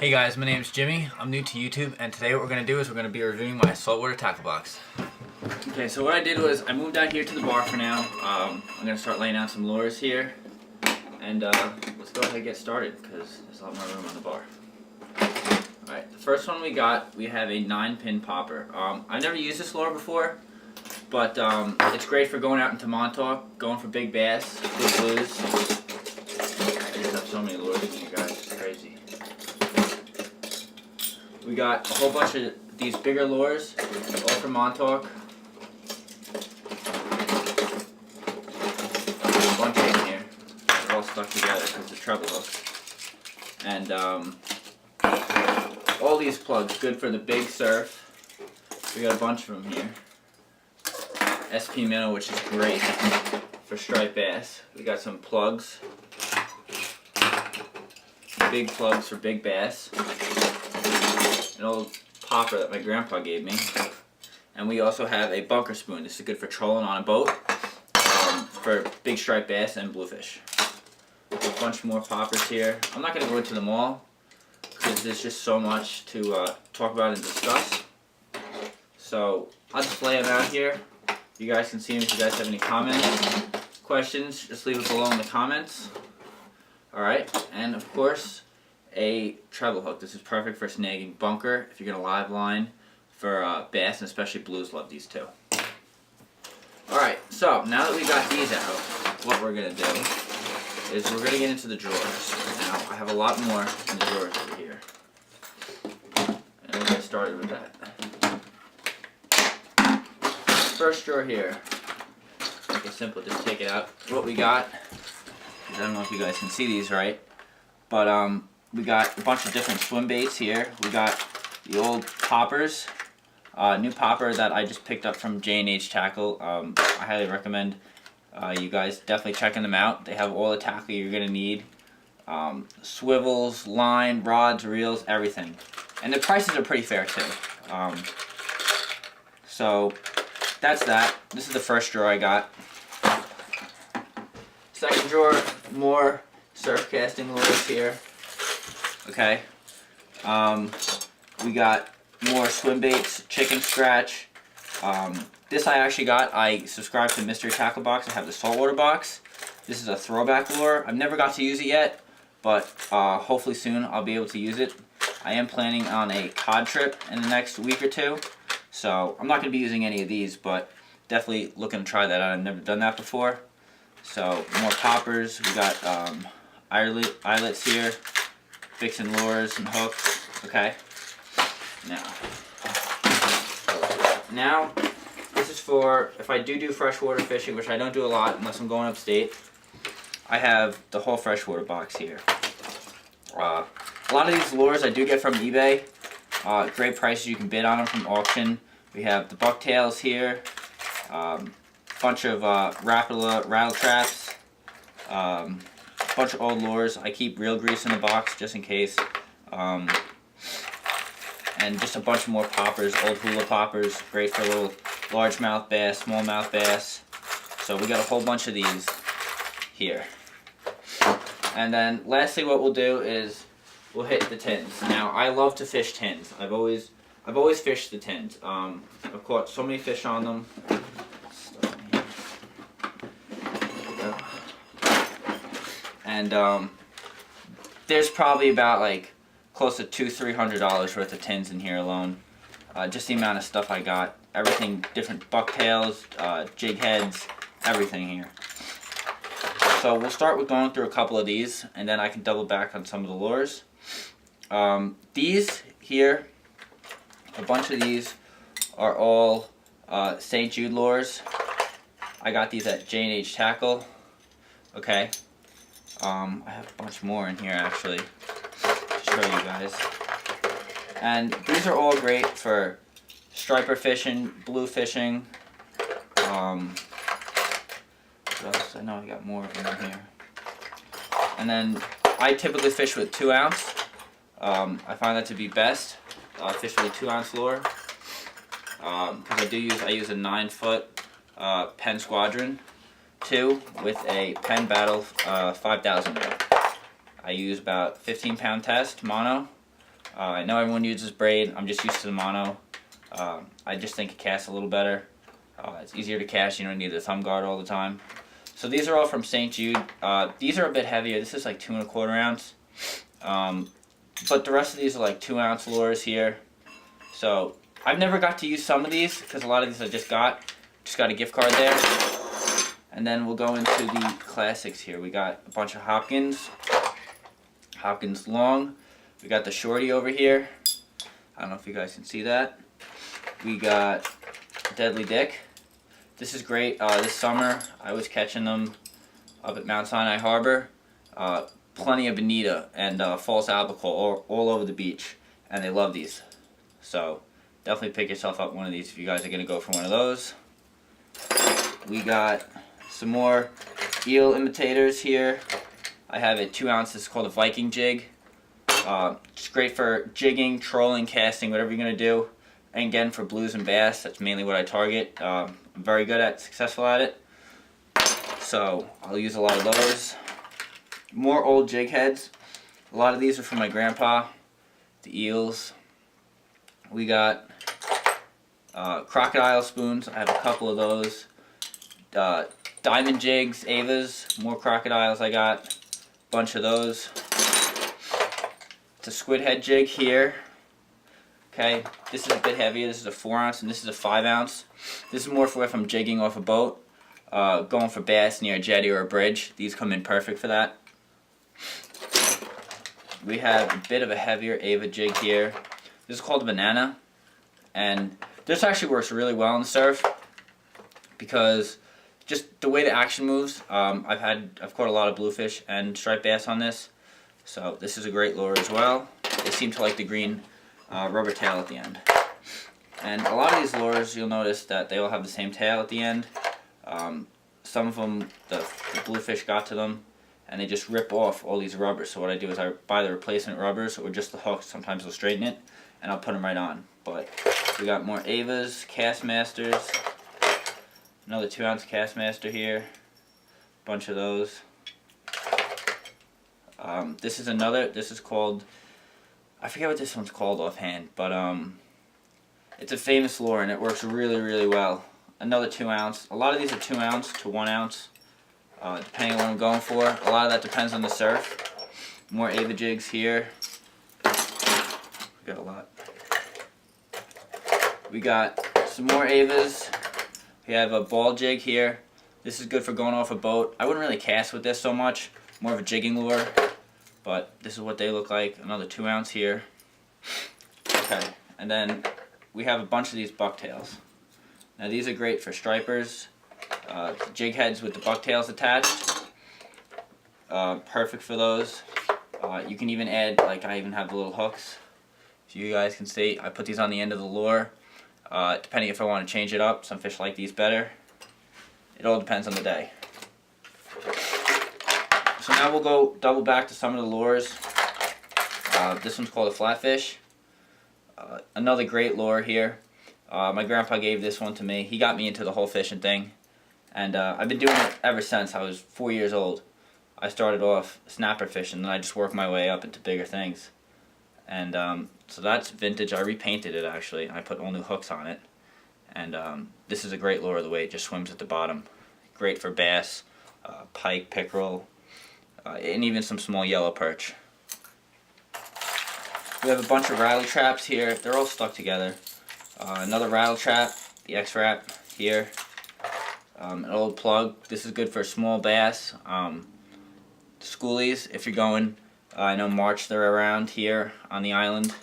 Hey guys, my name is Jimmy. I'm new to YouTube, and today what we're going to do is we're going to be reviewing my saltwater tackle box. Okay, so what I did was I moved out here to the bar for now. I'm going to start laying out some lures here, and let's go ahead and get started because there's a lot more room on the bar. Alright, the first one we have a 9-pin popper. I've never used this lure before, but it's great for going out into Montauk, going for big bass, big blues. I just have so many lures in here, guys. It's crazy. We got a whole bunch of these bigger lures, all from Montauk. A bunch in here. They're all stuck together because of treble hooks. And all these plugs, good for the big surf. We got a bunch of them here. SP Minnow, which is great for striped bass. We got some plugs. Big plugs for big bass. An old popper that my grandpa gave me. And we also have a bunker spoon. This is good for trolling on a boat for big striped bass and bluefish. A bunch more poppers here. I'm not going to go into them all because there's just so much to talk about and discuss. So I'll just lay them out here. You guys can see them. If you guys have any comments, questions, just leave it below in the comments. Alright, and of course, a treble hook. This is perfect for snagging bunker if you're going to live line for bass, and especially blues love these too. Alright, so now that we got these out, what we're going to do is we're going to get into the drawers. Now, I have a lot more in the drawers over here. And we'll get started with that. First drawer here. Make it simple, just take it out. What we got, I don't know if you guys can see these right, but we got a bunch of different swim baits here. We got the old poppers, new popper that I just picked up from J&H Tackle. I highly recommend you guys definitely checking them out. They have all the tackle you're going to need. Swivels, line, rods, reels, everything. And the prices are pretty fair too. So that's that. This is the first drawer I got. Second drawer, more surf casting lures here. Okay. We got more swim baits, chicken scratch. This I actually got. I subscribed to Mystery Tackle Box. I have the saltwater box. This is a throwback lure. I've never got to use it yet, but hopefully soon I'll be able to use it. I am planning on a cod trip in the next week or two, so I'm not going to be using any of these, but definitely looking to try that out. I've never done that before. So more poppers. We got eyelets here, fixing lures and hooks. Okay. Now this is for if I do freshwater fishing, which I don't do a lot unless I'm going upstate. I have the whole freshwater box here. A lot of these lures I do get from eBay. Great prices, you can bid on them from auction. We have the bucktails here. Bunch of rattle traps, bunch of old lures. I keep reel grease in the box just in case, and just a bunch more poppers, old hula poppers, great for little largemouth bass, smallmouth bass. So we got a whole bunch of these here. And then lastly what we'll do is we'll hit the tins. Now I love to fish tins. I've always fished the tins. I've caught so many fish on them. And there's probably about like close to $200-300 worth of tins in here alone. Just the amount of stuff I got. Everything, different bucktails, jig heads, everything here. So we'll start with going through a couple of these, and then I can double back on some of the lures. These here, a bunch of these are all St. Jude lures. I got these at J&H Tackle. Okay. I have a bunch more in here actually to show you guys. And these are all great for striper fishing, blue fishing. What else? I know I got more of them in here. And then I typically fish with 2 ounce. I find that to be best. Fish with a 2 ounce lure. Because I use a 9-foot Penn Squadron 2 with a Penn Battle 5000 reel. I use about 15-pound test mono I know everyone uses braid. I'm just used to the mono. I just think it casts a little better. It's easier to cast. You don't need the thumb guard all the time. So these are all from St. Jude. These are a bit heavier. This is like 2¼ ounce. But the rest of these are like 2-ounce lures here. So I've never got to use some of these because a lot of these I just got a gift card there. And then we'll go into the classics here. We got a bunch of Hopkins long. We got the Shorty over here. I don't know if you guys can see that. We got Deadly Dick. This is great. This summer I was catching them up at Mount Sinai Harbor. Plenty of bonita and false albacore all over the beach, and they love these. So definitely pick yourself up one of these if you guys are going to go for one of those. We got some more eel imitators here. I have a 2 ounce. This is called a Viking jig. It's great for jigging, trolling, casting, whatever you're going to do. And again, for blues and bass, that's mainly what I target. I'm very good at, successful at it. So I'll use a lot of those. More old jig heads. A lot of these are from my grandpa. The eels. We got crocodile spoons. I have a couple of those. Diamond jigs, Avas. More crocodiles I got. Bunch of those. It's a squid head jig here. Okay, this is a bit heavier. This is a 4 ounce and this is a 5 ounce. This is more for if I'm jigging off a boat, going for bass near a jetty or a bridge. These come in perfect for that. We have a bit of a heavier Ava jig here. This is called Banana, and this actually works really well in the surf because just the way the action moves. I've caught a lot of bluefish and striped bass on this, so this is a great lure as well. They seem to like the green rubber tail at the end. And a lot of these lures, you'll notice that they all have the same tail at the end. Some of them, the bluefish got to them, and they just rip off all these rubbers. So what I do is I buy the replacement rubbers or just the hooks. Sometimes they'll straighten it, and I'll put them right on. But we got more Avas, Castmasters, another 2 ounce Castmaster here, bunch of those. This is called, I forget what this one's called offhand, but it's a famous lure and it works really, really well. Another 2 ounce. A lot of these are 2 ounce to 1 ounce, depending on what I'm going for. A lot of that depends on the surf. More Ava jigs here. We got a lot. We got some more Avas. We have a ball jig here. This is good for going off a boat. I wouldn't really cast with this so much. More of a jigging lure. But this is what they look like. Another 2 ounce here. Okay, and then we have a bunch of these bucktails. Now these are great for stripers, jig heads with the bucktails attached. Perfect for those. You can even add, like I even have the little hooks. So you guys can see, I put these on the end of the lure. Depending if I want to change it up, some fish like these better. It all depends on the day. So now we'll go double back to some of the lures. This one's called a flatfish. Another great lure here. My grandpa gave this one to me. He got me into the whole fishing thing. And I've been doing it ever since I was 4 years old. I started off snapper fishing and I just worked my way up into bigger things. And so that's vintage. I repainted it actually. I put all new hooks on it. And this is a great lure the way it just swims at the bottom. Great for bass, pike, pickerel, and even some small yellow perch. We have a bunch of rattle traps here. They're all stuck together. Another rattle trap, the X-Rap here. An old plug. This is good for small bass. Schoolies, if you're going, I know March they're around here on the island.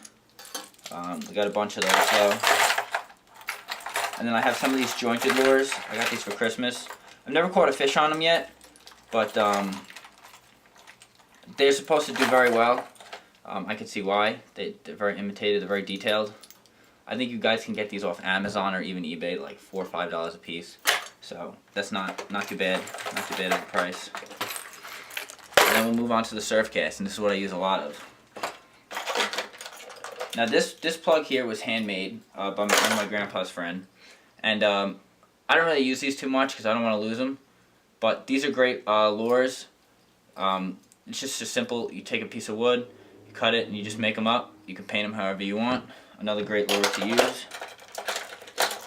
We got a bunch of those though. And then I have some of these jointed lures. I got these for Christmas. I've never caught a fish on them yet, but they're supposed to do very well. I can see why. They're very imitated, they're very detailed. I think you guys can get these off Amazon or even eBay, like $4 or $5 a piece. So that's not too bad. Not too bad of a price. And then we'll move on to the surf cast, and this is what I use a lot of. Now this plug here was handmade by one of my grandpa's friend, and I don't really use these too much because I don't want to lose them. But these are great lures. It's just simple. You take a piece of wood, you cut it, and you just make them up. You can paint them however you want. Another great lure to use.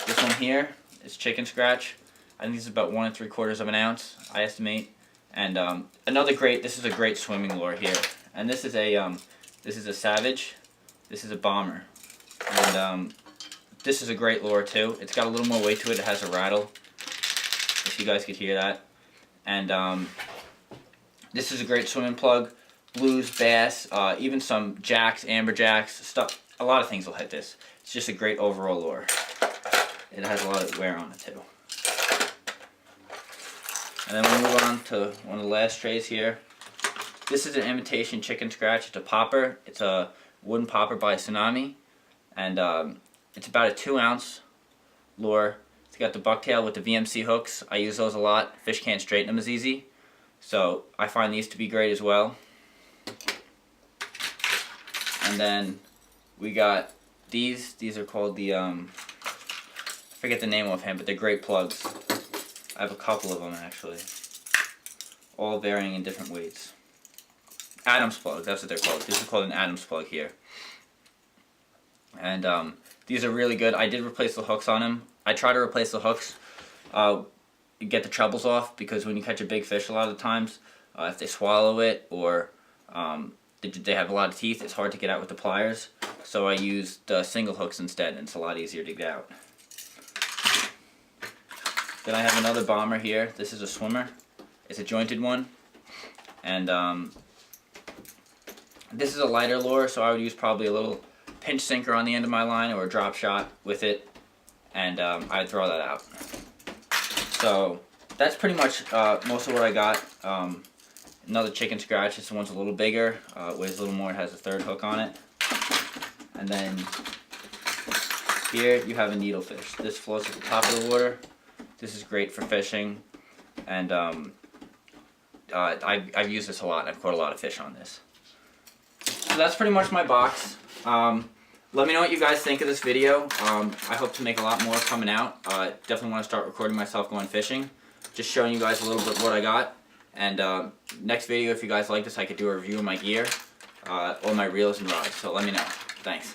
This one here is Chicken Scratch. I think this is about 1 3/4 of an ounce, I estimate. And this is a great swimming lure here. And this is a Savage. This is a Bomber. And this is a great lure too. It's got a little more weight to it. It has a rattle, if you guys could hear that. And this is a great swimming plug. Blues, bass, even some jacks, amberjacks, stuff. A lot of things will hit this. It's just a great overall lure. It has a lot of wear on it too. And then we'll move on to one of the last trays here. This is an imitation Chicken Scratch. It's a popper. It's a wooden popper by Tsunami. And it's about a 2-ounce lure. It's got the bucktail with the VMC hooks. I use those a lot. Fish can't straighten them as easy. So I find these to be great as well. And then we got these. These are called the, I forget the name offhand, but they're great plugs. I have a couple of them actually. All varying in different weights. Adams plugs, that's what they're called. This is called an Adams plug here. And these are really good. I did replace the hooks on them. I try to replace the hooks, get the trebles off, because when you catch a big fish a lot of the times, if they swallow it or they have a lot of teeth, it's hard to get out with the pliers. So I use the single hooks instead, and it's a lot easier to get out. Then I have another Bomber here. This is a swimmer. It's a jointed one. And this is a lighter lure, so I would use probably a little pinch sinker on the end of my line or a drop shot with it, and I'd throw that out. So that's pretty much most of what I got. Another Chicken Scratch. This one's a little bigger, weighs a little more. It has a 3rd hook on it. And then here you have a needlefish. This floats at the top of the water. This is great for fishing, and I've used this a lot. I've caught a lot of fish on this. So that's pretty much my box. Let me know what you guys think of this video. I hope to make a lot more coming out. Definitely want to start recording myself going fishing. Just showing you guys a little bit what I got. And next video, if you guys like this, I could do a review of my gear, all my reels and rods. So let me know. Thanks.